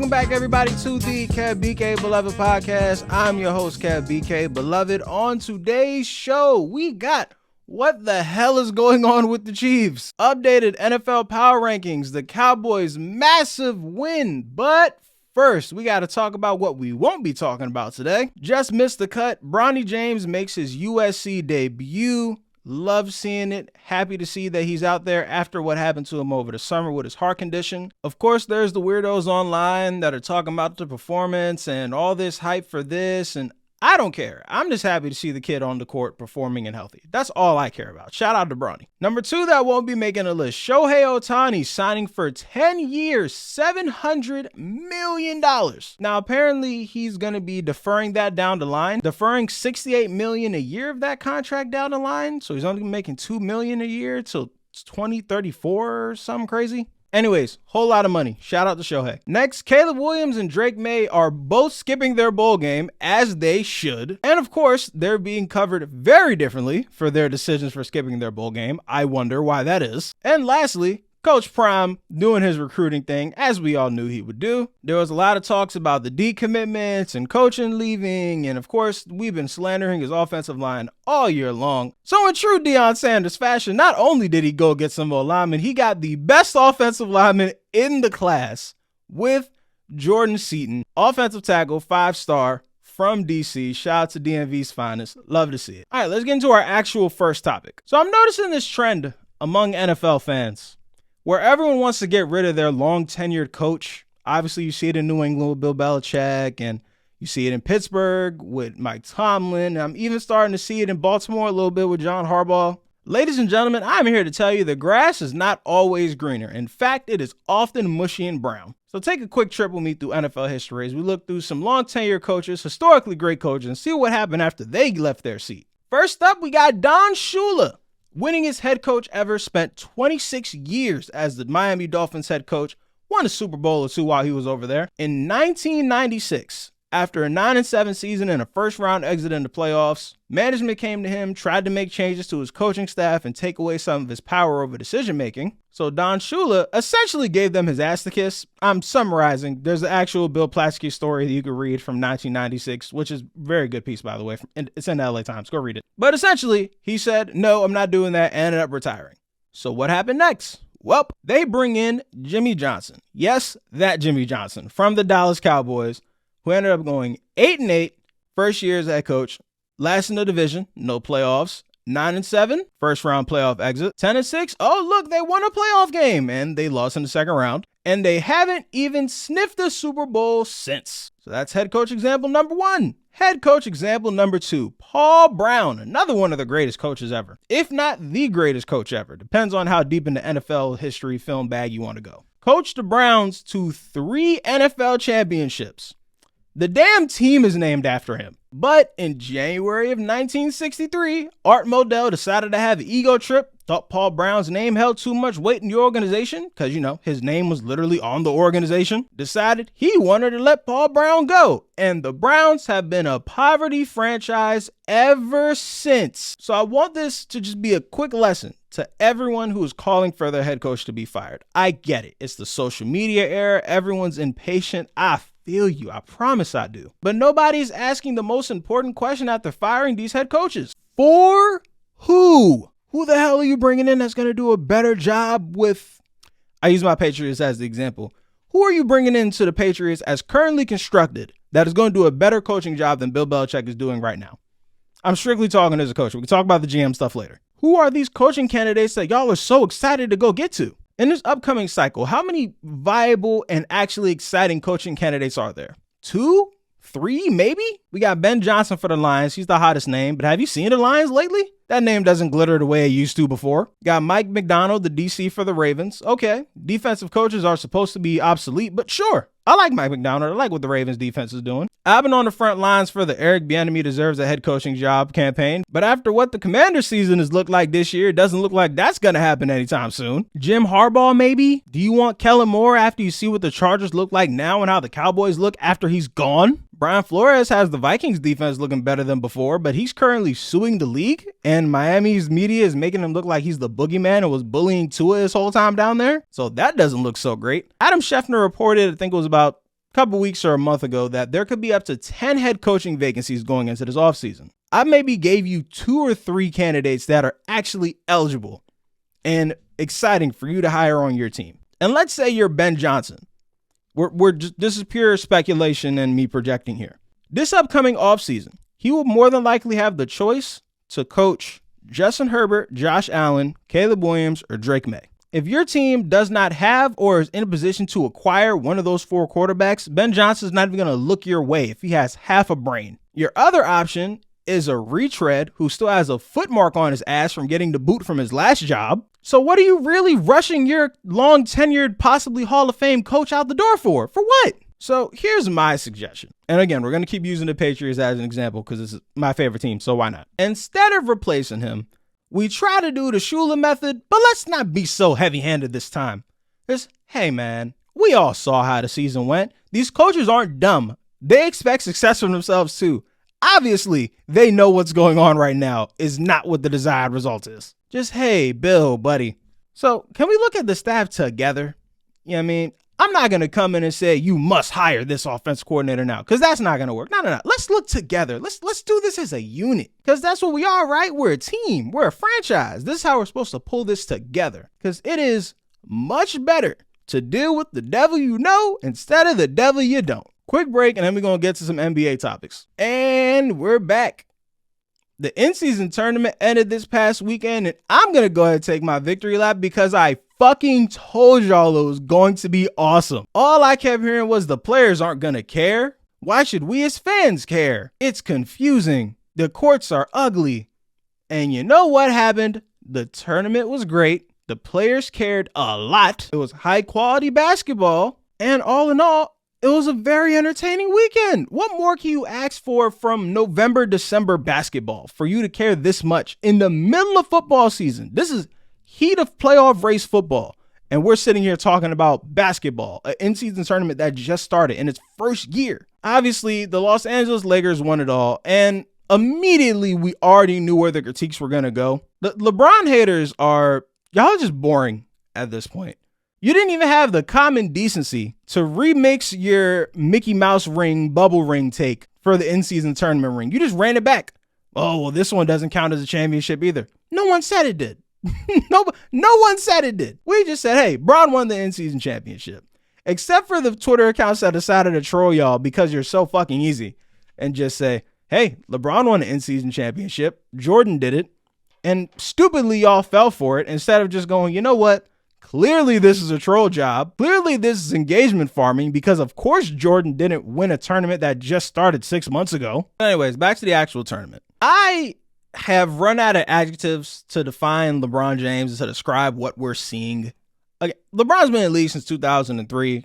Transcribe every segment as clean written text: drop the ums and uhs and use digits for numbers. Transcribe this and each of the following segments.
Welcome back, everybody, to the Kev BKA Beloved podcast. I'm your host, Kev BKA Beloved. On today's show, we got what the hell is going on with the Chiefs? Updated NFL power rankings, the Cowboys' massive win. But first, we got to talk about what we won't be talking about today. Just missed the cut. Bronny James makes his USC debut. Love seeing it. Happy to see that he's out there after what happened to him over the summer with his heart condition. Of course, there's the weirdos online that are talking about the performance and all this hype for this, and I don't care. I'm just happy to see the kid on the court performing and healthy. That's all I care about. Shout out to Bronny. Number 2 that won't be making a list. Shohei Otani signing for 10 years, $700 million. Now, apparently, he's going to be deferring that down the line. Deferring $68 million a year of that contract down the line. So he's only making $2 million a year till 2034 or something crazy. Anyways, whole lot of money. Shout out to Shohei. Next, Caleb Williams and Drake Maye are both skipping their bowl game, as they should. And of course, they're being covered very differently for their decisions for skipping their bowl game. I wonder why that is. And lastly, Coach Prime doing his recruiting thing, as we all knew he would do. There was a lot of talks about the decommitments and coaching leaving, and of course, we've been slandering his offensive line all year long. So in true Deion Sanders fashion, not only did he go get some more linemen, he got the best offensive lineman in the class with Jordan Seaton, offensive tackle, 5-star from DC. Shout out to DMV's finest. Love to see it. All right, let's get into our actual first topic. So I'm noticing this trend among NFL fans, where everyone wants to get rid of their long-tenured coach. Obviously, you see it in New England with Bill Belichick, and you see it in Pittsburgh with Mike Tomlin. I'm even starting to see it in Baltimore a little bit with John Harbaugh. Ladies and gentlemen, I'm here to tell you the grass is not always greener. In fact, it is often mushy and brown. So take a quick trip with me through NFL history as we look through some long-tenured coaches, historically great coaches, and see what happened after they left their seat. First up, we got Don Shula. Winningest head coach ever, spent 26 years as the Miami Dolphins head coach, won a Super Bowl or 2 while he was over there. In 1996, after a 9-7 season and a first-round exit in the playoffs, management came to him, tried to make changes to his coaching staff and take away some of his power over decision-making. So Don Shula essentially gave them his ass to kiss. I'm summarizing. There's the actual Bill Plaschke story that you can read from 1996, which is a very good piece, by the way. It's in the LA Times. Go read it. But essentially, he said, no, I'm not doing that, and ended up retiring. So what happened next? Well, they bring in Jimmy Johnson. Yes, that Jimmy Johnson from the Dallas Cowboys, who ended up going 8-8, first year as head coach, last in the division, no playoffs. 9-7, first round playoff exit. 10-6, oh look, they won a playoff game and they lost in the second round. And they haven't even sniffed the Super Bowl since. So that's head coach example number 1. Head coach example number 2, Paul Brown, another one of the greatest coaches ever. If not the greatest coach ever. Depends on how deep in the NFL history film bag you want to go. Coached the Browns to 3 NFL championships. The damn team is named after him. But in January of 1963, Art Modell decided to have an ego trip, thought Paul Brown's name held too much weight in the organization, because, his name was literally on the organization, decided he wanted to let Paul Brown go. And the Browns have been a poverty franchise ever since. So I want this to just be a quick lesson to everyone who is calling for their head coach to be fired. I get it. It's the social media era. Everyone's impatient. I feel you. I promise I do. But nobody's asking the most important question after firing these head coaches. For who? Who the hell are you bringing in that's going to do a better job with... I use my Patriots as the example. Who are you bringing into the Patriots as currently constructed that is going to do a better coaching job than Bill Belichick is doing right now? I'm strictly talking as a coach. We can talk about the GM stuff later. Who are these coaching candidates that y'all are so excited to go get to? In this upcoming cycle, how many viable and actually exciting coaching candidates are there? 2? 3, maybe? We got Ben Johnson for the Lions. He's the hottest name, but have you seen the Lions lately? That name doesn't glitter the way it used to before. Got Mike McDonald, the DC for the Ravens. Okay, defensive coaches are supposed to be obsolete, but sure. I like Mike McDonald. I like what the Ravens defense is doing. I've been on the front lines for the Eric Bieniemy deserves a head coaching job campaign, but after what the Commander season has looked like this year, it doesn't look like that's going to happen anytime soon. Jim Harbaugh, maybe? Do you want Kellen Moore after you see what the Chargers look like now and how the Cowboys look after he's gone? Brian Flores has the Vikings defense looking better than before, but he's currently suing the league, and Miami's media is making him look like he's the boogeyman and was bullying Tua his whole time down there. So that doesn't look so great. Adam Schefter reported, I think it was about a couple weeks or a month ago that there could be up to 10 head coaching vacancies going into this offseason. I maybe gave you 2 or 3 candidates that are actually eligible and exciting for you to hire on your team. And let's say you're Ben Johnson. This is pure speculation and me projecting here. This upcoming offseason, he will more than likely have the choice to coach Justin Herbert, Josh Allen, Caleb Williams, or Drake Maye. If your team does not have or is in a position to acquire one of those 4 quarterbacks, Ben Johnson's not even going to look your way if he has half a brain. Your other option is a retread who still has a foot mark on his ass from getting the boot from his last job. So what are you really rushing your long tenured, possibly Hall of Fame coach out the door for? For what? So here's my suggestion. And again, we're going to keep using the Patriots as an example because it's my favorite team, so why not? Instead of replacing him, we try to do the Shula method, but let's not be so heavy-handed this time. Just, hey man, we all saw how the season went. These coaches aren't dumb. They expect success from themselves too. Obviously, they know what's going on right now is not what the desired result is. Just, hey, Bill, buddy. So can we look at the staff together? You know what I mean? I'm not going to come in and say you must hire this offense coordinator now because that's not going to work. No. Let's look together. Let's do this as a unit because that's what we are, right? We're a team. We're a franchise. This is how we're supposed to pull this together because it is much better to deal with the devil you know instead of the devil you don't. Quick break, and then we're going to get to some NBA topics. And we're back. The in-season tournament ended this past weekend, and I'm going to go ahead and take my victory lap because I fucking told y'all it was going to be awesome. All I kept hearing was the players aren't going to care. Why should we as fans care? It's confusing. The courts are ugly. And you know what happened? The tournament was great. The players cared a lot. It was high-quality basketball. And all in all, it was a very entertaining weekend. What more can you ask for from November, December basketball for you to care this much in the middle of football season? This is heat of playoff race football. And we're sitting here talking about basketball, an in-season tournament that just started in its first year. Obviously, the Los Angeles Lakers won it all. And immediately we already knew where the critiques were going to go. The LeBron haters y'all are just boring at this point. You didn't even have the common decency to remix your Mickey Mouse ring, bubble ring take for the in-season tournament ring. You just ran it back. Oh, well, this one doesn't count as a championship either. No one said it did. No one said it did. We just said, hey, Bron won the in-season championship. Except for the Twitter accounts that decided to troll y'all because you're so fucking easy and just say, hey, LeBron won the in-season championship. Jordan did it. And stupidly, y'all fell for it instead of just going, you know what? Clearly, this is a troll job. Clearly, this is engagement farming because, of course, Jordan didn't win a tournament that just started 6 months ago. Anyways, back to the actual tournament. I have run out of adjectives to define LeBron James and to describe what we're seeing. Okay, LeBron's been in the league since 2003.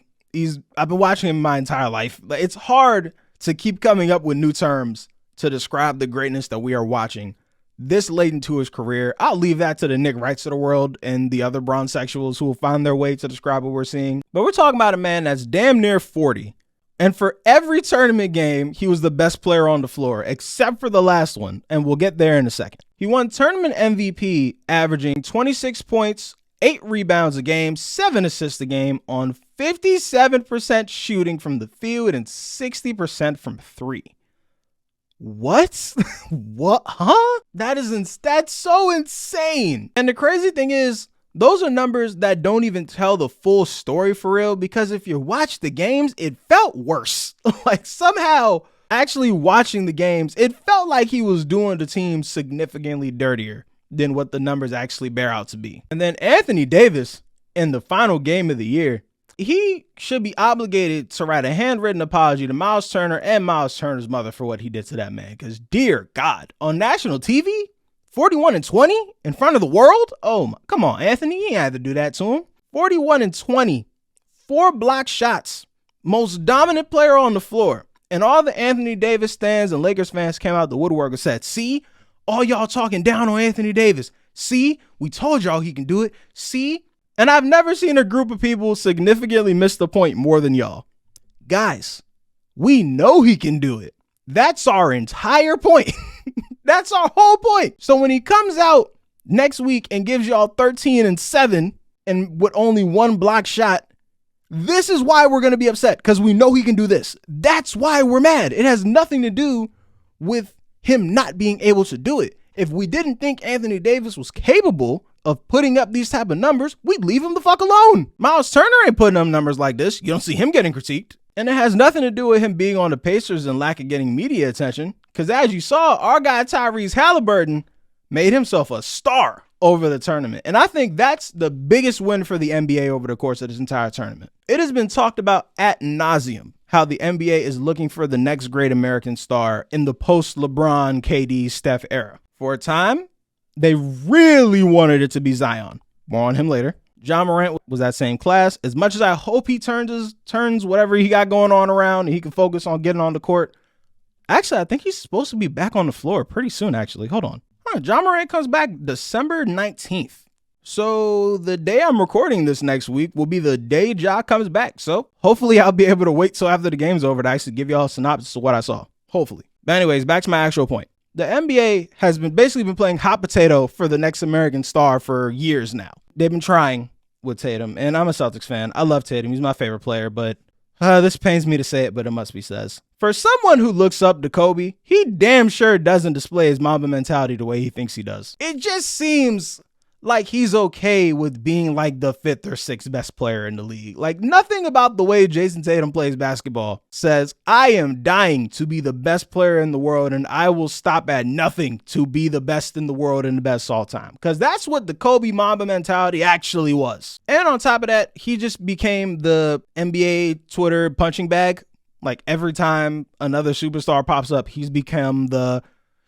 I've been watching him my entire life. It's hard to keep coming up with new terms to describe the greatness that we are watching this late into his career. I'll leave that to the Nick Wrights of the world and the other Bronsexuals who will find their way to describe what we're seeing. But we're talking about a man that's damn near 40. And for every tournament game, he was the best player on the floor, except for the last one. And we'll get there in a second. He won tournament MVP, averaging 26 points, 8 rebounds a game, 7 assists a game on 57% shooting from the field and 60% from 3. What? What? Huh? That's so insane. And the crazy thing is, those are numbers that don't even tell the full story for real, because if you watch the games, it felt worse. Like somehow actually watching the games, it felt like he was doing the team significantly dirtier than what the numbers actually bear out to be. And then Anthony Davis in the final game of the year, he should be obligated to write a handwritten apology to Miles Turner and Miles Turner's mother for what he did to that man. Because dear God, on national TV, 41-20 in front of the world? Oh, come on, Anthony, you ain't had to do that to him. 41-20, 4 block shots, most dominant player on the floor. And all the Anthony Davis stands and Lakers fans came out the woodwork and said, see, all y'all talking down on Anthony Davis. See, we told y'all he can do it. See? And I've never seen a group of people significantly miss the point more than y'all. Guys, we know he can do it. That's our entire point. That's our whole point. So when he comes out next week and gives y'all 13-7 and with only 1 block shot, This is why we're going to be upset, because we know he can do this. That's why we're mad. It has nothing to do with him not being able to do it. If we didn't think Anthony Davis was capable of putting up these type of numbers, we'd leave him the fuck alone. Miles Turner ain't putting up numbers like this. You don't see him getting critiqued. And it has nothing to do with him being on the Pacers and lack of getting media attention, because as you saw, our guy Tyrese Haliburton made himself a star over the tournament. And I think that's the biggest win for the NBA over the course of this entire tournament. It has been talked about ad nauseum how the NBA is looking for the next great American star in the post-LeBron, KD, Steph era. For a time, they really wanted it to be Zion. More on him later. John Morant was that same class. As much as I hope he turns whatever he got going on around and he can focus on getting on the court. Actually, I think he's supposed to be back on the floor pretty soon, actually. Hold on. John Morant comes back December 19th. So the day I'm recording this next week will be the day Ja comes back. So hopefully I'll be able to wait till after the game's over to actually give y'all a synopsis of what I saw. Hopefully. But anyways, back to my actual point. The NBA has basically been playing hot potato for the next American star for years now. They've been trying with Tatum, and I'm a Celtics fan. I love Tatum. He's my favorite player, but this pains me to say it, but it must be says. For someone who looks up to Kobe, he damn sure doesn't display his Mamba mentality the way he thinks he does. It just seems like he's okay with being like the 5th or 6th best player in the league. Like nothing about the way Jason Tatum plays basketball says, I am dying to be the best player in the world and I will stop at nothing to be the best in the world and the best all time. Because that's what the Kobe Mamba mentality actually was. And on top of that, he just became the NBA Twitter punching bag. Like every time another superstar pops up, he's become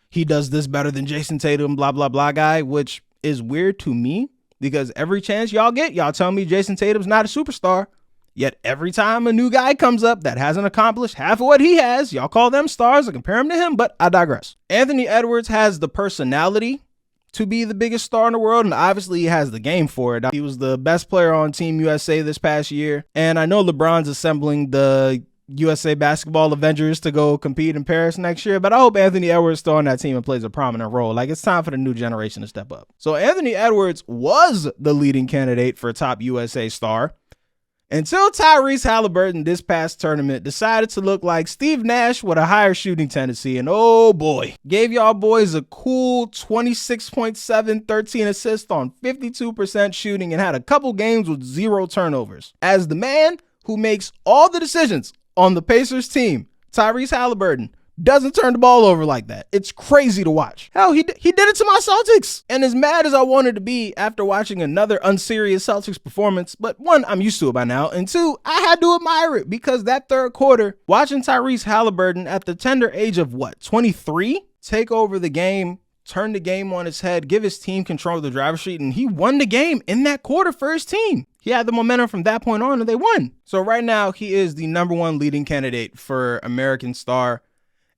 he does this better than Jason Tatum, blah, blah, blah guy, which is weird to me because every chance y'all get, y'all tell me Jason Tatum's not a superstar. Yet every time a new guy comes up that hasn't accomplished half of what he has, y'all call them stars and compare him to him, but I digress. Anthony Edwards has the personality to be the biggest star in the world, and obviously he has the game for it. He was the best player on Team USA this past year, and I know LeBron's assembling the USA Basketball Avengers to go compete in Paris next year, but I hope Anthony Edwards still on that team and plays a prominent role. Like, it's time for the new generation to step up. So Anthony Edwards was the leading candidate for top USA star until Tyrese Haliburton this past tournament decided to look like Steve Nash with a higher shooting tendency, and oh boy, gave y'all boys a cool 26.7, 13 assists on 52% shooting and had a couple games with 0 turnovers. As the man who makes all the decisions on the Pacers team, Tyrese Haliburton doesn't turn the ball over like that. It's crazy to watch. Hell, he did it to my Celtics. And as mad as I wanted to be after watching another unserious Celtics performance, but one, I'm used to it by now, and two, I had to admire it because that third quarter, watching Tyrese Haliburton at the tender age of 23, take over the game, turn the game on its head, give his team control of the driver's seat, and he won the game in that quarter for his team. He had the momentum from that point on and they won. So right now he is the #1 leading candidate for American star.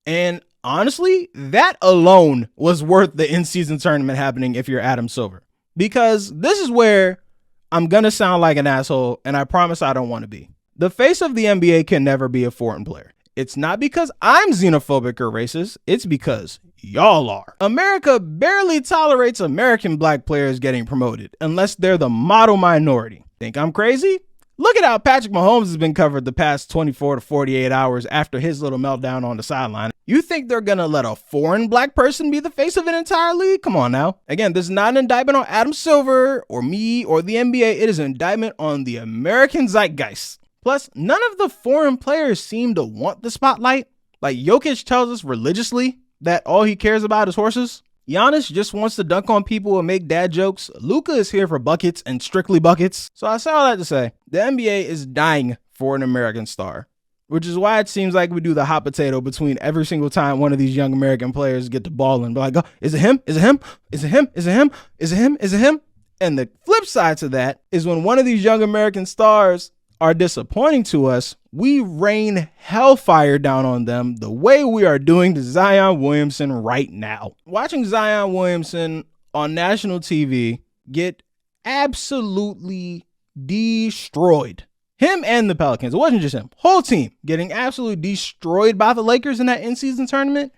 And honestly, that alone was worth the in-season tournament happening if you're Adam Silver. Because this is where I'm going to sound like an asshole, and I promise I don't want to be. The face of the NBA can never be a foreign player. It's not because I'm xenophobic or racist. It's because y'all are. America barely tolerates American black players getting promoted unless they're the model minority. Think I'm crazy? Look at how Patrick Mahomes has been covered the past 24 to 48 hours after his little meltdown on the sideline. You think they're going to let a foreign black person be the face of an entire league? Come on now. Again, this is not an indictment on Adam Silver or me or the NBA. It is an indictment on the American zeitgeist. Plus, none of the foreign players seem to want the spotlight. Like Jokic tells us religiously that all he cares about is horses. Giannis just wants to dunk on people and make dad jokes. Luka is here for buckets and strictly buckets. So I say all that to say, the NBA is dying for an American star, which is why it seems like we do the hot potato between every single time one of these young American players get the ball and be like, oh, is it him? Is it him? Is it him? Is it him? Is it him? Is it him? And the flip side to that is when one of these young American stars are disappointing to us, we rain hellfire down on them the way we are doing to Zion Williamson right now. Watching Zion Williamson on national TV get absolutely destroyed. Him and the Pelicans. It wasn't just him. Whole team getting absolutely destroyed by the Lakers in that in-season tournament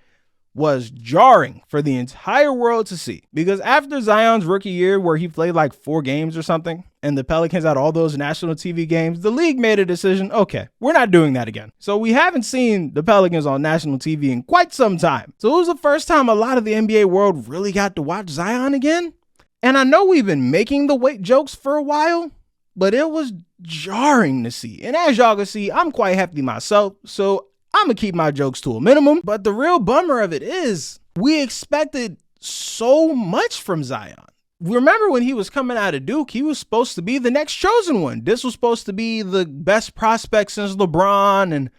was jarring for the entire world to see. Because after Zion's rookie year where he played like 4 games or something, and the Pelicans had all those national TV games, the league made a decision, okay, we're not doing that again. So we haven't seen the Pelicans on national TV in quite some time. So it was the first time a lot of the NBA world really got to watch Zion again. And I know we've been making the weight jokes for a while, but it was jarring to see. And as y'all can see, I'm quite hefty myself, so I'm gonna keep my jokes to a minimum. But the real bummer of it is we expected so much from Zion. Remember when he was coming out of Duke, he was supposed to be the next chosen one. This was supposed to be the best prospect since LeBron and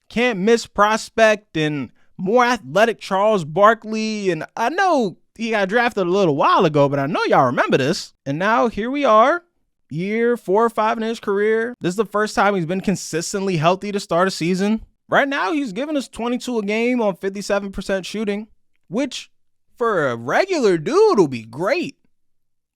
can't miss prospect and more athletic Charles Barkley. And I know he got drafted a little while ago, but I know y'all remember this. And now here we are, year 4 or 5 in his career. This is the first time he's been consistently healthy to start a season. Right now, he's giving us 22 a game on 57% shooting, which for a regular dude will be great.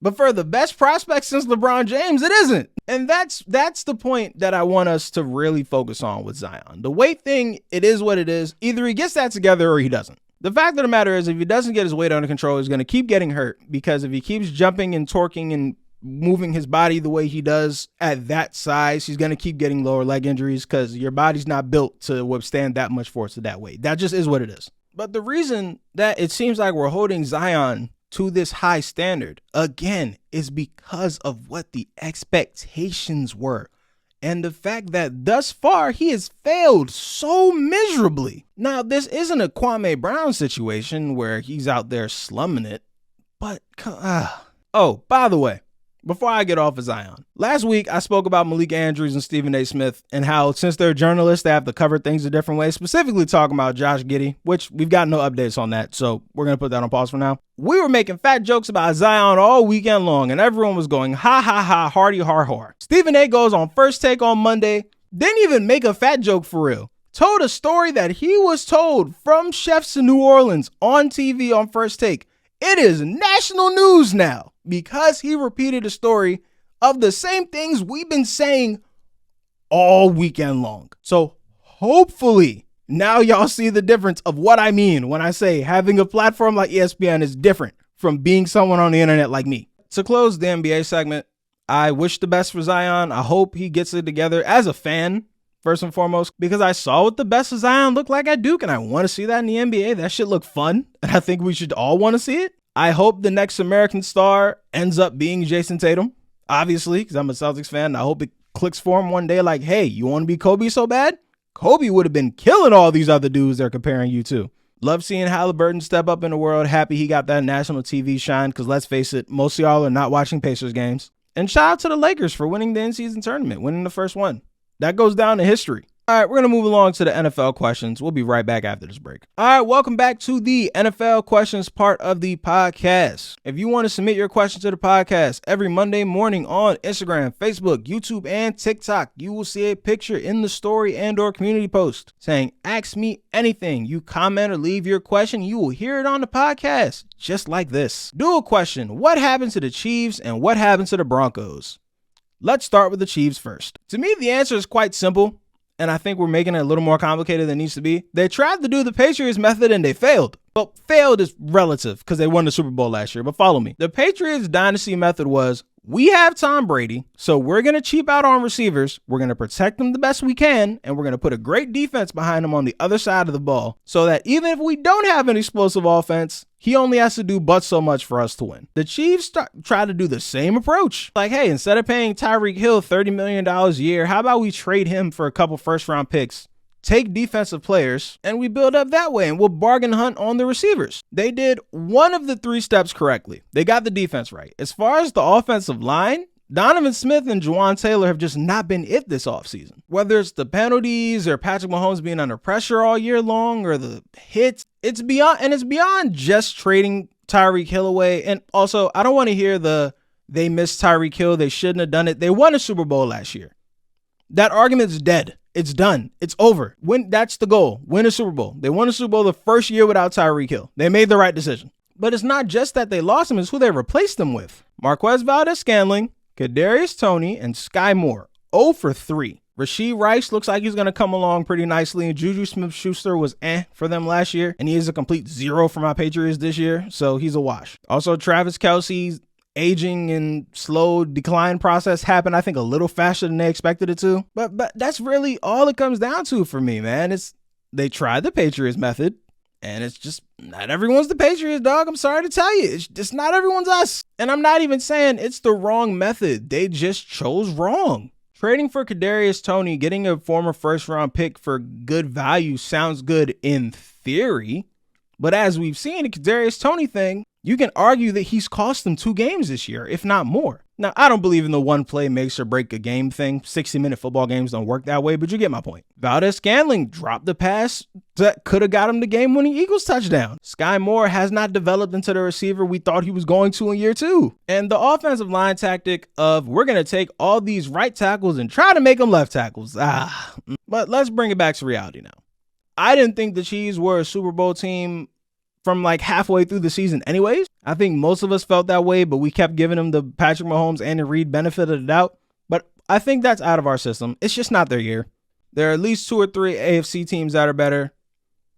But for the best prospect since LeBron James, it isn't. And that's the point that I want us to really focus on with Zion. The weight thing, it is what it is. Either he gets that together or he doesn't. The fact of the matter is, if he doesn't get his weight under control, he's going to keep getting hurt, because if he keeps jumping and torquing and moving his body the way he does at that size, he's going to keep getting lower leg injuries, because your body's not built to withstand that much force at that weight. That just is what it is. But the reason that it seems like we're holding Zion to this high standard, again, is because of what the expectations were. And the fact that thus far he has failed so miserably. Now, this isn't a Kwame Brown situation where he's out there slumming it, but oh, by the way, before I get off of Zion, last week I spoke about Malik Andrews and Stephen A. Smith and how, since they're journalists, they have to cover things a different way, specifically talking about Josh Giddey, which we've got no updates on that, so we're going to put that on pause for now. We were making fat jokes about Zion all weekend long, and everyone was going, ha, ha, ha, hardy, har, har. Stephen A. goes on First Take on Monday, didn't even make a fat joke for real. Told a story that he was told from chefs in New Orleans on TV on First Take. It is national news now because he repeated a story of the same things we've been saying all weekend long. So hopefully now y'all see the difference of what I mean when I say having a platform like ESPN is different from being someone on the internet like me. To close the NBA segment, I wish the best for Zion. I hope he gets it together as a fan, first and foremost, because I saw what the best of Zion looked like at Duke, and I want to see that in the NBA. That shit looked fun, and I think we should all want to see it. I hope the next American star ends up being Jason Tatum, obviously, because I'm a Celtics fan, and I hope it clicks for him one day like, hey, you want to be Kobe so bad? Kobe would have been killing all these other dudes they're comparing you to. Love seeing Haliburton step up in the world. Happy he got that national TV shine, because let's face it, most of y'all are not watching Pacers games. And shout out to the Lakers for winning the in-season tournament, winning the first one. That goes down to history. All right, we're going to move along to the NFL questions. We'll be right back after this break. All right, welcome back to the NFL questions part of the podcast. If you want to submit your questions to the podcast every Monday morning on Instagram, Facebook, YouTube, and TikTok, you will see a picture in the story and or community post saying, ask me anything. You comment or leave your question, you will hear it on the podcast, just like this. Do a question. What happened to the Chiefs and what happened to the Broncos? Let's start with the Chiefs first. To me, the answer is quite simple, and I think we're making it a little more complicated than it needs to be. They tried to do the Patriots method and they failed. Well, failed is relative because they won the Super Bowl last year, but follow me. The Patriots dynasty method was, we have Tom Brady, so we're going to cheap out on receivers, we're going to protect them the best we can, and we're going to put a great defense behind them on the other side of the ball so that even if we don't have an explosive offense, he only has to do but so much for us to win. The Chiefs try to do the same approach. Like, hey, instead of paying Tyreek Hill $30 million a year, how about we trade him for a couple first-round picks, take defensive players, and we build up that way, and we'll bargain hunt on the receivers. They did one of the 3 steps correctly. They got the defense right. As far as the offensive line, Donovan Smith and Juwan Taylor have just not been it this offseason. Whether it's the penalties or Patrick Mahomes being under pressure all year long or the hits, it's beyond just trading Tyreek Hill away. And also, I don't want to hear they missed Tyreek Hill, they shouldn't have done it. They won a Super Bowl last year. That argument's dead. It's done. It's over. That's the goal. Win a Super Bowl. They won a Super Bowl the first year without Tyreek Hill. They made the right decision. But it's not just that they lost him, it's who they replaced him with. Marquez Valdes-Scantling, Kadarius Toney, and Sky Moore. 0 for 3. Rashee Rice looks like he's going to come along pretty nicely. And Juju Smith-Schuster was for them last year. And he is a complete 0 for my Patriots this year. So he's a wash. Also, Travis Kelce aging and slow decline process happened, I think, a little faster than they expected it to. But that's really all it comes down to for me, man. They tried the Patriots method, and it's just not everyone's the Patriots, dog. I'm sorry to tell you. It's just not everyone's us. And I'm not even saying it's the wrong method. They just chose wrong. Trading for Kadarius Toney, getting a former first-round pick for good value sounds good in theory. But as we've seen, the Kadarius Toney thing, you can argue that he's cost them 2 games this year, if not more. Now, I don't believe in the one play makes or break a game thing. 60-minute football games don't work that way, but you get my point. Valdez-Scantling dropped the pass that could have got him the game-winning Eagles touchdown. Sky Moore has not developed into the receiver we thought he was going to in year 2. And the offensive line tactic of we're going to take all these right tackles and try to make them left tackles. But let's bring it back to reality now. I didn't think the Chiefs were a Super Bowl team from like halfway through the season anyways. I think most of us felt that way, but we kept giving them the Patrick Mahomes and the Reed benefit of the doubt. But I think that's out of our system. It's just not their year. There are at least 2 or 3 AFC teams that are better.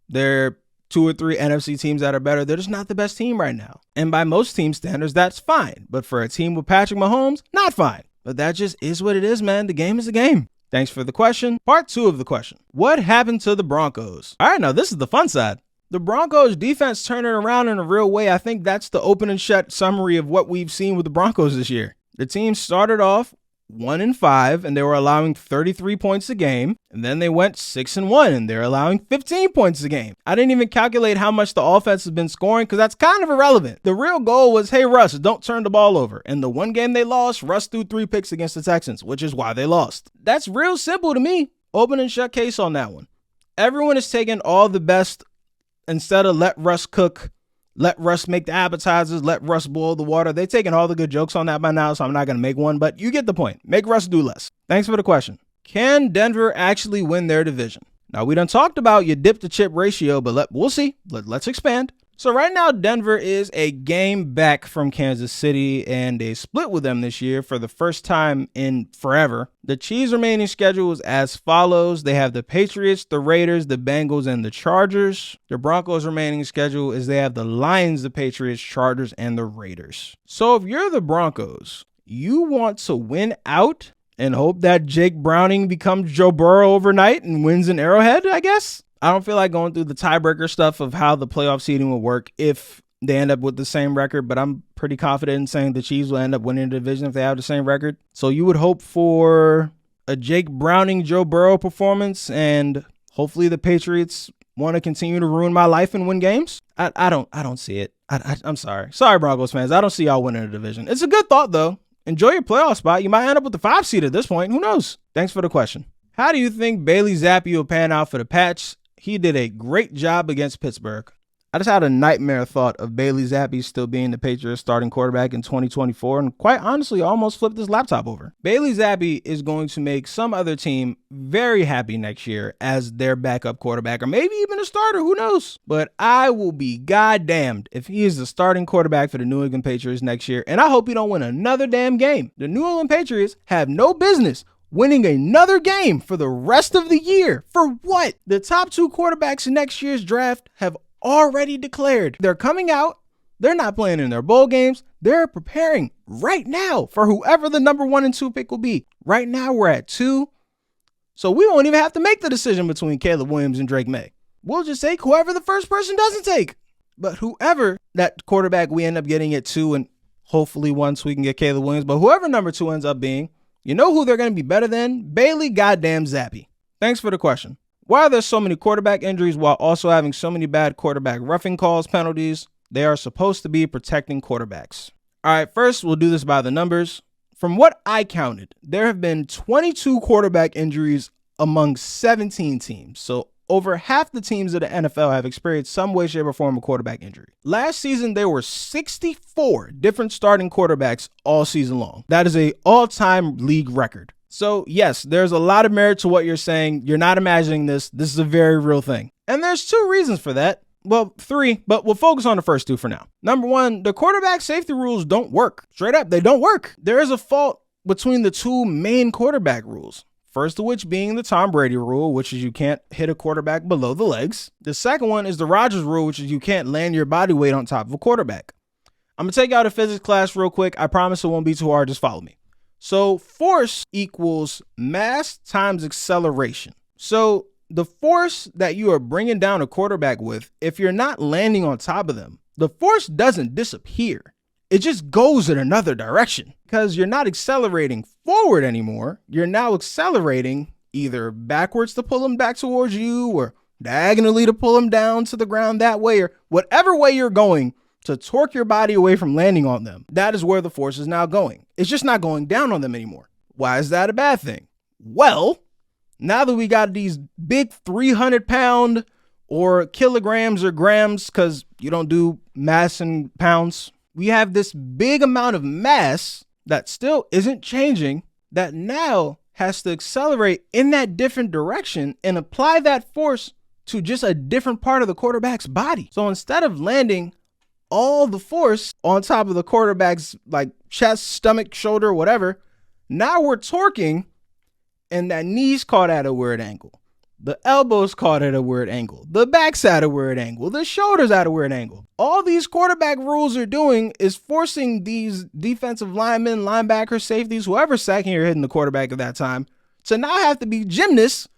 There are 2 or 3 NFC teams that are better. They're just not the best team right now. And by most team standards, that's fine. But for a team with Patrick Mahomes, not fine. But that just is what it is, man. The game is a game. Thanks for the question. Part 2 of the question. What happened to the Broncos? All right, now this is the fun side. The Broncos defense turning around in a real way. I think that's the open and shut summary of what we've seen with the Broncos this year. The team started off 1-5 and they were allowing 33 points a game. And then they went 6-1 and they're allowing 15 points a game. I didn't even calculate how much the offense has been scoring because that's kind of irrelevant. The real goal was, hey, Russ, don't turn the ball over. And the one game they lost, Russ threw 3 picks against the Texans, which is why they lost. That's real simple to me. Open and shut case on that one. Everyone is taking all the best. Instead of let Russ cook, let Russ make the appetizers, let Russ boil the water. They're taking all the good jokes on that by now, so I'm not going to make one, but you get the point. Make Russ do less. Thanks for the question. Can Denver actually win their division? Now, we done talked about your dip to chip ratio, but we'll see. Let's expand. So right now, Denver is a game back from Kansas City, and they split with them this year for the first time in forever. The Chiefs' remaining schedule is as follows. They have the Patriots, the Raiders, the Bengals, and the Chargers. The Broncos' remaining schedule is they have the Lions, the Patriots, Chargers, and the Raiders. So if you're the Broncos, you want to win out and hope that Jake Browning becomes Joe Burrow overnight and wins an Arrowhead, I guess? I don't feel like going through the tiebreaker stuff of how the playoff seeding will work if they end up with the same record, but I'm pretty confident in saying the Chiefs will end up winning the division if they have the same record. So you would hope for a Jake Browning, Joe Burrow performance, and hopefully the Patriots want to continue to ruin my life and win games. I don't see it. I'm sorry. Sorry, Broncos fans. I don't see y'all winning the division. It's a good thought, though. Enjoy your playoff spot. You might end up with the 5 seed at this point. Who knows? Thanks for the question. How do you think Bailey Zappe will pan out for the Pats? He did a great job against Pittsburgh. I just had a nightmare thought of Bailey Zappe still being the Patriots starting quarterback in 2024 and quite honestly almost flipped his laptop over. Bailey Zappe is going to make some other team very happy next year as their backup quarterback or maybe even a starter, who knows? But I will be goddamned if he is the starting quarterback for the New England Patriots next year, and I hope he don't win another damn game. The New England Patriots have no business winning another game for the rest of the year. For what? The top 2 quarterbacks in next year's draft have already declared they're coming out. They're not playing in their bowl games. They're preparing right now for whoever the number 1 and 2 pick will be. Right now we're at 2. So we won't even have to make the decision between Caleb Williams and Drake Maye. We'll just take whoever the first person doesn't take. But whoever that quarterback we end up getting at 2, and hopefully once we can get Caleb Williams, but whoever number 2 ends up being, you know who they're going to be better than? Bailey goddamn Zappe. Thanks for the question. Why are there so many quarterback injuries while also having so many bad quarterback roughing calls, penalties? They are supposed to be protecting quarterbacks. All right, first we'll do this by the numbers. From what I counted, there have been 22 quarterback injuries among 17 teams. So over half the teams of the NFL have experienced some way, shape, or form of quarterback injury. Last season, there were 64 different starting quarterbacks all season long. That is an all-time league record. So yes, there's a lot of merit to what you're saying. You're not imagining this. This is a very real thing. And there's 2 reasons for that. Well, 3, but we'll focus on the first 2 for now. Number 1, the quarterback safety rules don't work. Straight up, they don't work. There is a fault between the 2 main quarterback rules. First of which being the Tom Brady rule, which is you can't hit a quarterback below the legs. The second one is the Rodgers rule, which is you can't land your body weight on top of a quarterback. I'm going to take you out of physics class real quick. I promise it won't be too hard. Just follow me. So force equals mass times acceleration. So the force that you are bringing down a quarterback with, if you're not landing on top of them, the force doesn't disappear. It just goes in another direction because you're not accelerating forward anymore. You're now accelerating either backwards to pull them back towards you or diagonally to pull them down to the ground that way, or whatever way you're going to torque your body away from landing on them. That is where the force is now going. It's just not going down on them anymore. Why is that a bad thing? Well, now that we got these big 300-pound or kilograms or grams, because you don't do mass in pounds, we have this big amount of mass that still isn't changing that now has to accelerate in that different direction and apply that force to just a different part of the quarterback's body. So instead of landing all the force on top of the quarterback's like chest, stomach, shoulder, whatever, now we're torquing and that knee's caught at a weird angle. The elbow's caught at a weird angle. The back's at a weird angle. The shoulder's at a weird angle. All these quarterback rules are doing is forcing these defensive linemen, linebackers, safeties, whoever's sacking or hitting the quarterback at that time, to now have to be gymnasts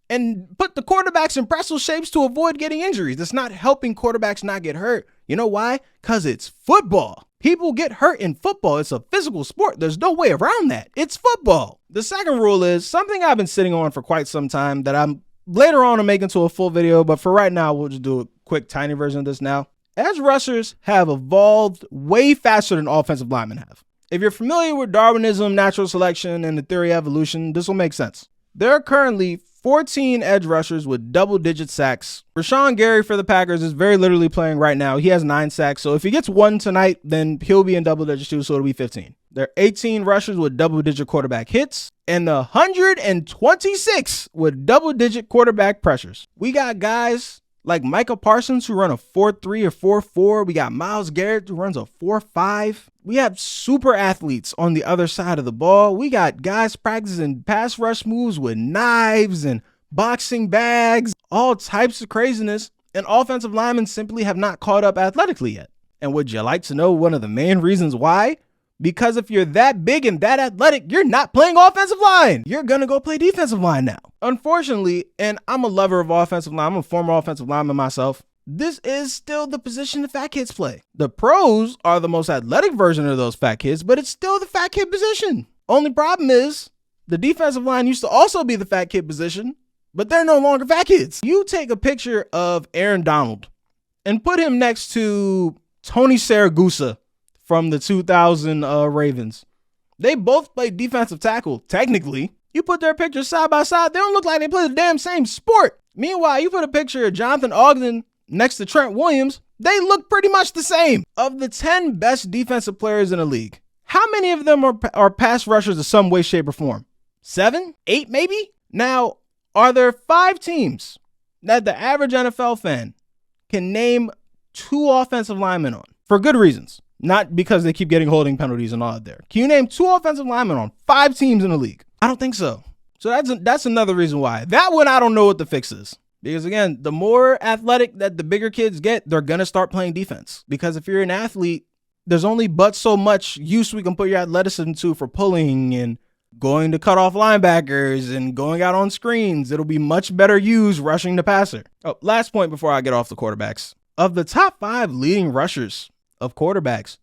and put the quarterbacks in pretzel shapes to avoid getting injuries. It's not helping quarterbacks not get hurt. You know why? Because it's football. People get hurt in football. It's a physical sport. There's no way around that. It's football. The second rule is something I've been sitting on for quite some time that I'm later on to make into a full video, but for right now, we'll just do a quick tiny version of this now. Edge rushers have evolved way faster than offensive linemen have. If you're familiar with Darwinism, natural selection, and the theory of evolution, this will make sense. There are currently 14 edge rushers with double-digit sacks. Rashawn Gary for the Packers is very literally playing right now. He has 9 sacks, so if he gets one tonight, then he'll be in double digits too, so it'll be 15. There are 18 rushers with double-digit quarterback hits, and 126 with double-digit quarterback pressures. We got guys like Micah Parsons who run a 4.3 or 4.4. We got Myles Garrett who runs a 4.5. We have super athletes on the other side of the ball. We got guys practicing pass rush moves with knives and boxing bags, all types of craziness, and offensive linemen simply have not caught up athletically yet. And would you like to know one of the main reasons why? Because if you're that big and that athletic, you're not playing offensive line. You're going to go play defensive line now. Unfortunately, and I'm a lover of offensive line, I'm a former offensive lineman myself, this is still the position the fat kids play. The pros are the most athletic version of those fat kids, but it's still the fat kid position. Only problem is the defensive line used to also be the fat kid position, but they're no longer fat kids. You take a picture of Aaron Donald and put him next to Tony Saragusa from the 2000 Ravens. They both play defensive tackle, technically. You put their pictures side by side, they don't look like they play the damn same sport. Meanwhile, you put a picture of Jonathan Ogden next to Trent Williams, they look pretty much the same. Of the 10 best defensive players in the league, how many of them are pass rushers of some way, shape, or form? 7? 8 maybe? Now, are there 5 teams that the average NFL fan can name 2 offensive linemen on? For good reasons. Not because they keep getting holding penalties and all that there. Can you name 2 offensive linemen on 5 teams in the league? I don't think so. So that's another reason why. That one, I don't know what the fix is. Because again, the more athletic that the bigger kids get, they're going to start playing defense. Because if you're an athlete, there's only but so much use we can put your athleticism to for pulling and going to cut off linebackers and going out on screens. It'll be much better used rushing the passer. Oh, last point before I get off the quarterbacks. Of the top 5 leading rushers of quarterbacks,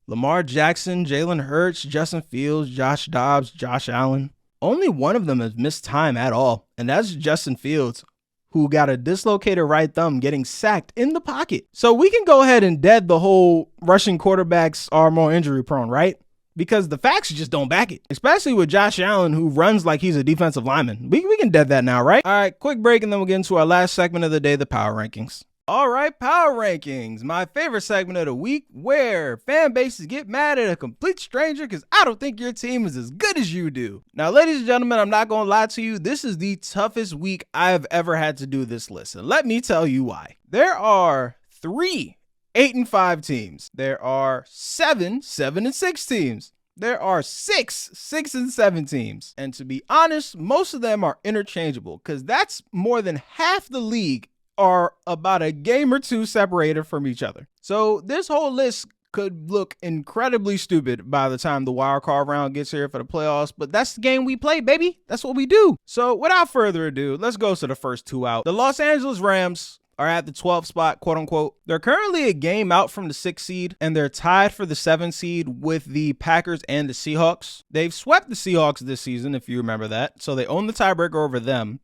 Lamar Jackson, Jalen Hurts, Justin Fields, Josh Dobbs, Josh Allen, only one of them has missed time at all, and that's Justin Fields, who got a dislocated right thumb getting sacked in the pocket. So we can go ahead and dead the whole rushing quarterbacks are more injury prone, right? Because the facts just don't back it, especially with Josh Allen, who runs like he's a defensive lineman. We can dead that now, right? All right, quick break, and then we'll get into our last segment of the day, the power rankings. All right, power rankings, my favorite segment of the week, where fan bases get mad at a complete stranger because I don't think your team is as good as you do. Now, ladies and gentlemen, I'm not going to lie to you. This is the toughest week I have ever had to do this list. And let me tell you why. There are 3 8-5 teams. There are 7 7-6 teams. There are 6 6-7 teams. And to be honest, most of them are interchangeable because that's more than half the league are about a game or 2 separated from each other. So this whole list could look incredibly stupid by the time the wild card round gets here for the playoffs, but that's the game we play, baby. That's what we do. So without further ado, let's go to the first two out. The Los Angeles Rams are at the 12th spot, quote unquote. They're currently a game out from the 6th seed, and they're tied for the 7th seed with the Packers and the Seahawks. They've swept the Seahawks this season, if you remember that, so they own the tiebreaker over them.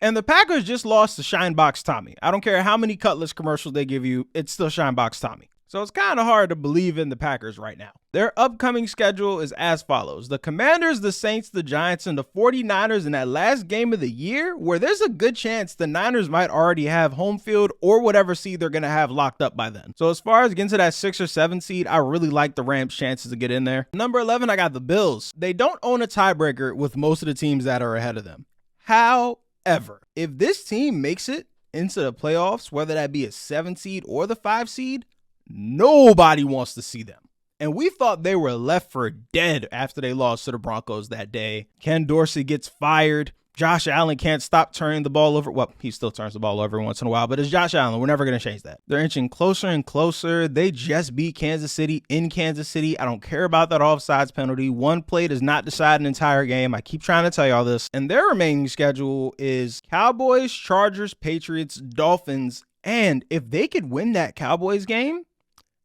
And the Packers just lost to Shinebox Tommy. I don't care how many Cutlass commercials they give you, it's still Shinebox Tommy. So it's kind of hard to believe in the Packers right now. Their upcoming schedule is as follows. The Commanders, the Saints, the Giants, and the 49ers in that last game of the year, where there's a good chance the Niners might already have home field or whatever seed they're going to have locked up by then. So as far as getting to that 6 or 7 seed, I really like the Rams' chances to get in there. Number 11, I got the Bills. They don't own a tiebreaker with most of the teams that are ahead of them. However, if this team makes it into the playoffs, whether that be a 7 seed or the 5 seed, nobody wants to see them. And we thought they were left for dead after they lost to the Broncos that day. Ken Dorsey gets fired. Josh Allen can't stop turning the ball over. Well, he still turns the ball over once in a while, but it's Josh Allen. We're never going to change that. They're inching closer and closer. They just beat Kansas City in Kansas City. I don't care about that offsides penalty. One play does not decide an entire game. I keep trying to tell y'all this. And their remaining schedule is Cowboys, Chargers, Patriots, Dolphins. And if they could win that Cowboys game,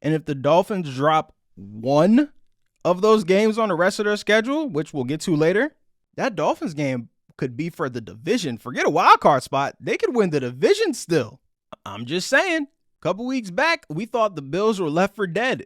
and if the Dolphins drop one of those games on the rest of their schedule, which we'll get to later, that Dolphins game could be for the division. Forget a wild card spot. They could win the division still. I'm just saying. A couple weeks back, we thought the Bills were left for dead.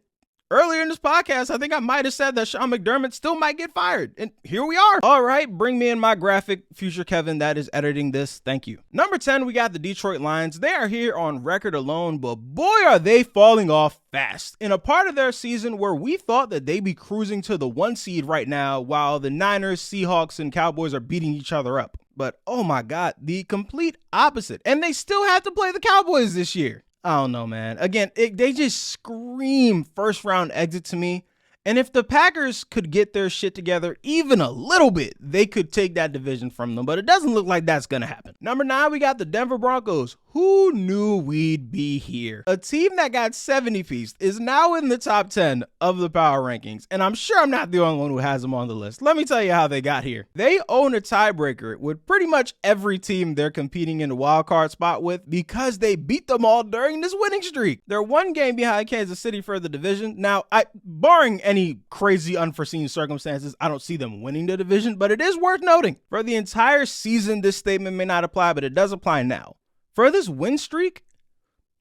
Earlier in this podcast, I think I might have said that Sean McDermott still might get fired. And here we are. All right, bring me in my graphic, future Kevin, that is editing this. Thank you. Number 10, we got the Detroit Lions. They are here on record alone, but boy, are they falling off fast. In a part of their season where we thought that they'd be cruising to the 1 seed right now, while the Niners, Seahawks, and Cowboys are beating each other up. But oh my God, the complete opposite. And they still have to play the Cowboys this year. I don't know, man. Again, they just scream first round exit to me. And if the Packers could get their shit together even a little bit, they could take that division from them. But it doesn't look like that's going to happen. Number 9, we got the Denver Broncos. Who knew we'd be here? A team that got 70-pieced is now in the top 10 of the power rankings. And I'm sure I'm not the only one who has them on the list. Let me tell you how they got here. They own a tiebreaker with pretty much every team they're competing in the wild card spot with because they beat them all during this winning streak. They're 1 game behind Kansas City for the division. Now, barring any crazy unforeseen circumstances, I don't see them winning the division, but it is worth noting. For the entire season, this statement may not apply, but it does apply now. For this win streak,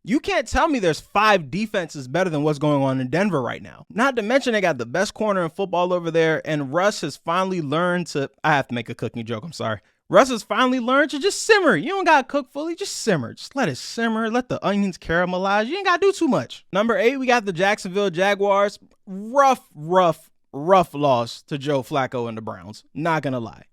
you can't tell me there's 5 defenses better than what's going on in Denver right now. Not to mention they got the best corner in football over there, and Russ has finally learned to, I have to make a cooking joke, I'm sorry. Russ has finally learned to just simmer. You don't got to cook fully, just simmer. Just let it simmer, let the onions caramelize. You ain't got to do too much. Number 8, we got the Jacksonville Jaguars. Rough loss to Joe Flacco and the Browns. Not going to lie.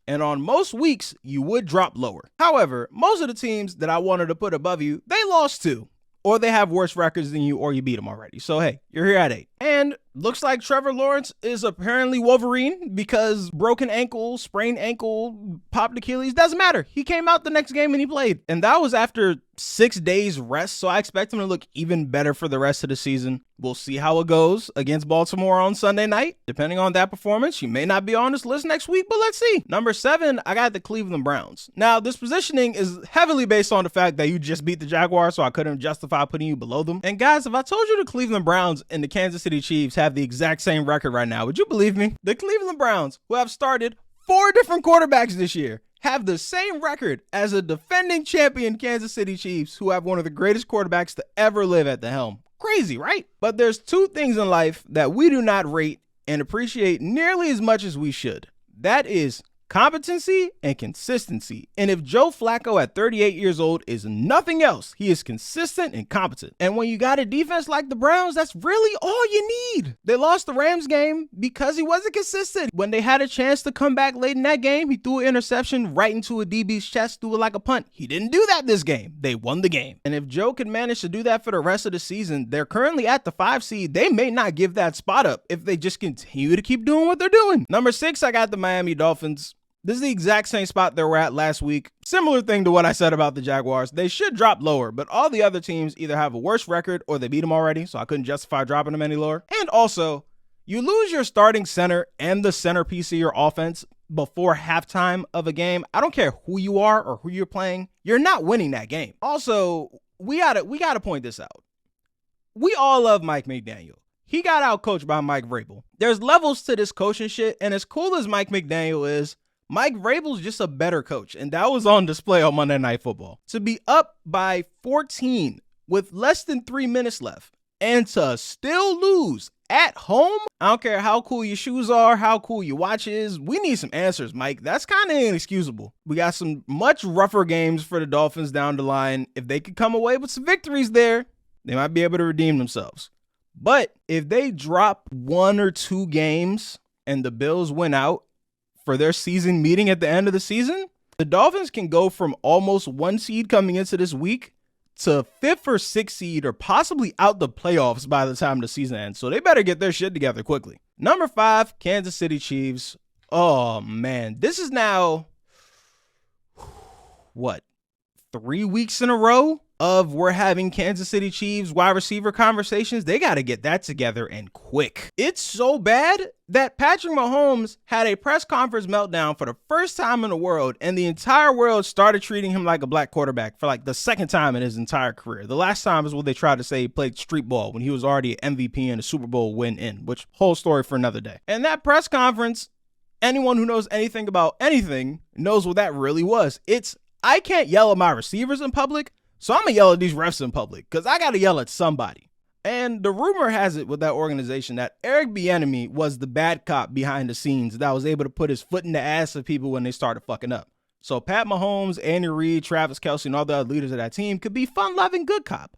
And on most weeks, you would drop lower. However, most of the teams that I wanted to put above you, they lost to. Or they have worse records than you, or you beat them already. So, hey, you're here at 8. And looks like Trevor Lawrence is apparently Wolverine because broken ankle, sprained ankle, popped Achilles, doesn't matter. He came out the next game and he played. And that was after 6 days rest, so I expect him to look even better for the rest of the season. We'll see how it goes against Baltimore on Sunday night. Depending on that performance, you may not be on this list next week, but let's see. Number 7, I got the Cleveland Browns. Now, this positioning is heavily based on the fact that you just beat the Jaguars, so I couldn't justify putting you below them. And guys, if I told you the Cleveland Browns and the Kansas City Chiefs have the exact same record right now, would you believe me? The Cleveland Browns, who have started 4 different quarterbacks this year, have the same record as a defending champion Kansas City Chiefs, who have one of the greatest quarterbacks to ever live at the helm. Crazy, right? But there's 2 things in life that we do not rate and appreciate nearly as much as we should. That is competency and consistency. And if Joe Flacco at 38 years old is nothing else, he is consistent and competent. And when you got a defense like the Browns, that's really all you need. They lost the Rams game because he wasn't consistent. When they had a chance to come back late in that game, he threw an interception right into a DB's chest, threw it like a punt. He didn't do that this game. They won the game. And if Joe can manage to do that for the rest of the season, they're currently at the 5 seed. They may not give that spot up if they just continue to keep doing what they're doing. Number 6, I got the Miami Dolphins. This is the exact same spot they were at last week. Similar thing to what I said about the Jaguars. They should drop lower, but all the other teams either have a worse record or they beat them already, so I couldn't justify dropping them any lower. And also, you lose your starting center and the centerpiece of your offense before halftime of a game. I don't care who you are or who you're playing. You're not winning that game. Also, we gotta point this out. We all love Mike McDaniel. He got out coached by Mike Vrabel. There's levels to this coaching shit, and as cool as Mike McDaniel is, Mike Vrabel's just a better coach, and that was on display on Monday Night Football. To be up by 14 with less than 3 minutes left and to still lose at home, I don't care how cool your shoes are, how cool your watch is, we need some answers, Mike. That's kind of inexcusable. We got some much rougher games for the Dolphins down the line. If they could come away with some victories there, they might be able to redeem themselves. But if they drop 1 or 2 games and the Bills win out for their season meeting at the end of the season, the Dolphins can go from almost 1 seed coming into this week to 5th or 6th seed or possibly out the playoffs by the time the season ends. So they better get their shit together quickly. Number 5, Kansas City Chiefs. Oh, man. This is now, 3 weeks in a row of we're having Kansas City Chiefs wide receiver conversations. They got to get that together and quick. It's so bad that Patrick Mahomes had a press conference meltdown for the first time in the world, and the entire world started treating him like a black quarterback for like the second time in his entire career. The last time is what they tried to say he played street ball when he was already an MVP and a Super Bowl win in, which whole story for another day. And that press conference, anyone who knows anything about anything knows what that really was. I can't yell at my receivers in public, so I'm going to yell at these refs in public because I got to yell at somebody. And the rumor has it with that organization that Eric Bieniemy was the bad cop behind the scenes that was able to put his foot in the ass of people when they started fucking up. So Pat Mahomes, Andy Reid, Travis Kelce, and all the other leaders of that team could be fun-loving good cop.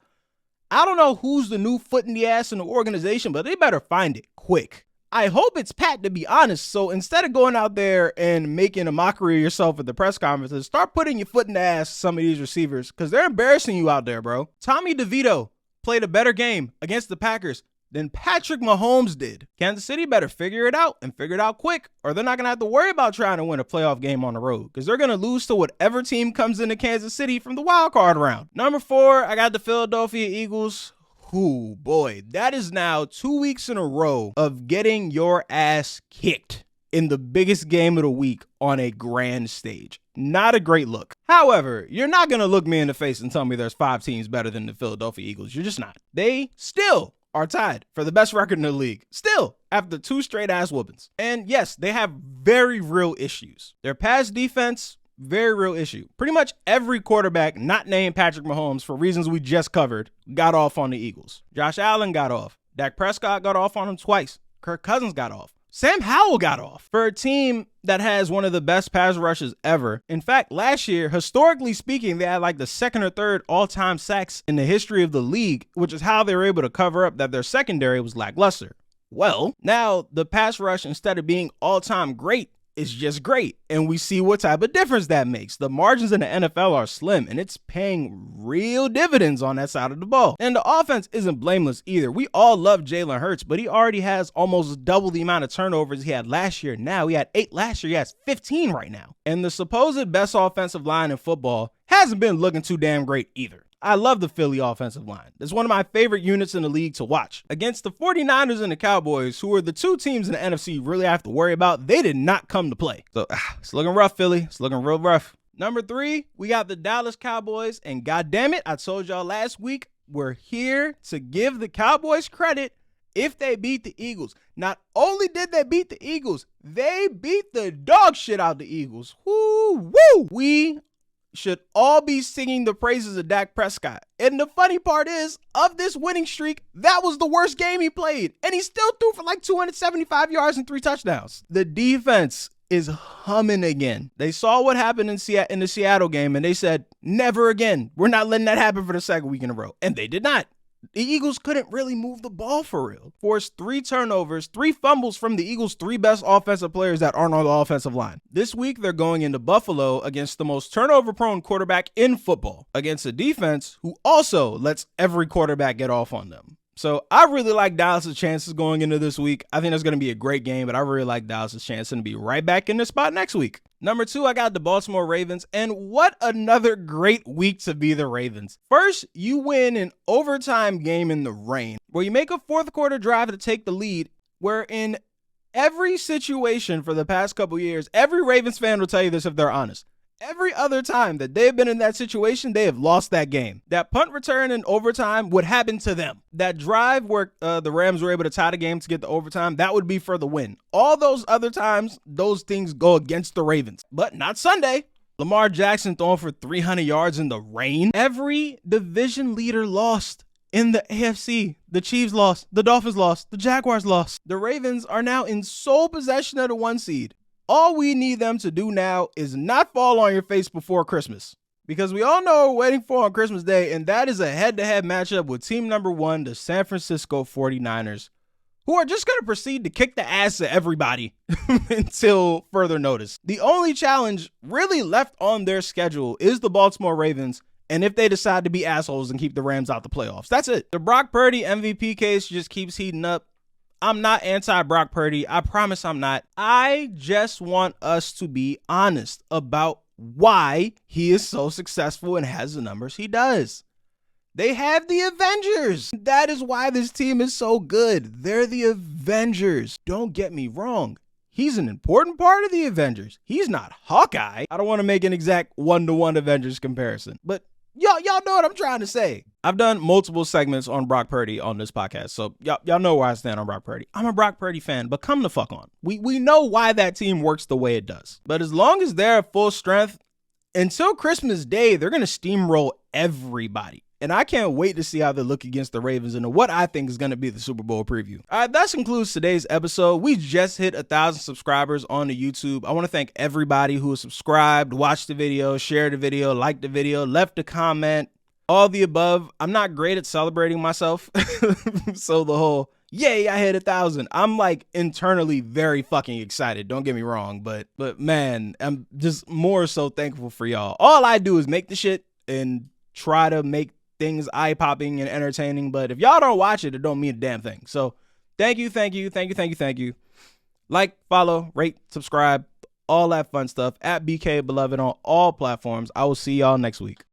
I don't know who's the new foot in the ass in the organization, but they better find it quick. I hope it's Pat, to be honest. So instead of going out there and making a mockery of yourself at the press conferences, start putting your foot in the ass of some of these receivers because they're embarrassing you out there, bro. Tommy DeVito played a better game against the Packers than Patrick Mahomes did. Kansas City better figure it out and figure it out quick, or they're not going to have to worry about trying to win a playoff game on the road because they're going to lose to whatever team comes into Kansas City from the wild card round. Number 4, I got the Philadelphia Eagles. Ooh, boy, that is now 2 weeks in a row of getting your ass kicked in the biggest game of the week on a grand stage. Not a great look. However, you're not going to look me in the face and tell me there's 5 teams better than the Philadelphia Eagles. You're just not. They still are tied for the best record in the league. Still, after 2 straight ass whoopings. And yes, they have very real issues. Their pass defense, very real issue. Pretty much every quarterback not named Patrick Mahomes, for reasons we just covered, got off on the Eagles. Josh Allen got off. Dak Prescott got off on him twice. Kirk Cousins got off. Sam Howell got off. For a team that has one of the best pass rushes ever. In fact, last year, historically speaking, they had like the 2nd or 3rd all-time sacks in the history of the league, which is how they were able to cover up that their secondary was lackluster. Well, now the pass rush, instead of being all-time great, is just great. And we see what type of difference that makes. The margins in the NFL are slim, and it's paying real dividends on that side of the ball. And the offense isn't blameless either. We all love Jalen Hurts, but he already has almost double the amount of turnovers he had last year. Now he had 8 last year. He has 15 right now. And the supposed best offensive line in football hasn't been looking too damn great either. I love the Philly offensive line. It's one of my favorite units in the league to watch. Against the 49ers and the Cowboys, who are the 2 teams in the NFC you really have to worry about, they did not come to play. So it's looking rough, Philly. It's looking real rough. Number 3, we got the Dallas Cowboys. And goddamn it, I told y'all last week, we're here to give the Cowboys credit if they beat the Eagles. Not only did they beat the Eagles, they beat the dog shit out the Eagles. Woo! We should all be singing the praises of Dak Prescott. And the funny part is, of this winning streak, that was the worst game he played. And he still threw for like 275 yards and 3 touchdowns. The defense is humming again. They saw what happened in the Seattle game, and they said, never again. We're not letting that happen for the 2nd week in a row. And they did not. The Eagles couldn't really move the ball for real. Forced 3 turnovers, 3 fumbles from the Eagles' 3 best offensive players that aren't on the offensive line. This week, they're going into Buffalo against the most turnover-prone quarterback in football, against a defense who also lets every quarterback get off on them. So I really like Dallas' chances going into this week. I think that's going to be a great game, but I really like Dallas' chance to be right back in the spot next week. Number 2, I got the Baltimore Ravens, and what another great week to be the Ravens. First, you win an overtime game in the rain, where you make a fourth quarter drive to take the lead, where in every situation for the past couple years, every Ravens fan will tell you this if they're honest. Every other time that they've been in that situation, they have lost that game. That punt return in overtime would happen to them. That drive where the Rams were able to tie the game to get the overtime, that would be for the win. All those other times, those things go against the Ravens. But not Sunday. Lamar Jackson throwing for 300 yards in the rain. Every division leader lost in the AFC. The Chiefs lost. The Dolphins lost. The Jaguars lost. The Ravens are now in sole possession of the 1 seed. All we need them to do now is not fall on your face before Christmas, because we all know what we're waiting for on Christmas Day, and that is a head-to-head matchup with team number 1, the San Francisco 49ers, who are just going to proceed to kick the ass of everybody until further notice. The only challenge really left on their schedule is the Baltimore Ravens, and if they decide to be assholes and keep the Rams out the playoffs. That's it. The Brock Purdy MVP case just keeps heating up. I'm not anti-Brock Purdy. I promise I'm not. I just want us to be honest about why he is so successful and has the numbers he does. They have the Avengers. That is why this team is so good. They're the Avengers. Don't get me wrong. He's an important part of the Avengers. He's not Hawkeye. I don't want to make an exact one-to-one Avengers comparison, but y'all know what I'm trying to say. I've done multiple segments on Brock Purdy on this podcast, so y'all know where I stand on Brock Purdy. I'm a Brock Purdy fan, but come the fuck on. We know why that team works the way it does. But as long as they're at full strength, until Christmas Day, they're going to steamroll everybody. And I can't wait to see how they look against the Ravens and what I think is going to be the Super Bowl preview. All right, that concludes today's episode. We just hit 1,000 subscribers on the YouTube. I want to thank everybody who has subscribed, watched the video, shared the video, liked the video, left a comment, all the above. I'm not great at celebrating myself. So the whole, yay, I hit 1,000. I'm like internally very fucking excited. Don't get me wrong. But man, I'm just more so thankful for y'all. All I do is make the shit and try to make things eye-popping and entertaining, but if y'all don't watch it, it don't mean a damn thing. So thank you. Like, follow, rate, subscribe, all that fun stuff at BKA Beloved on all platforms. I will see y'all next week.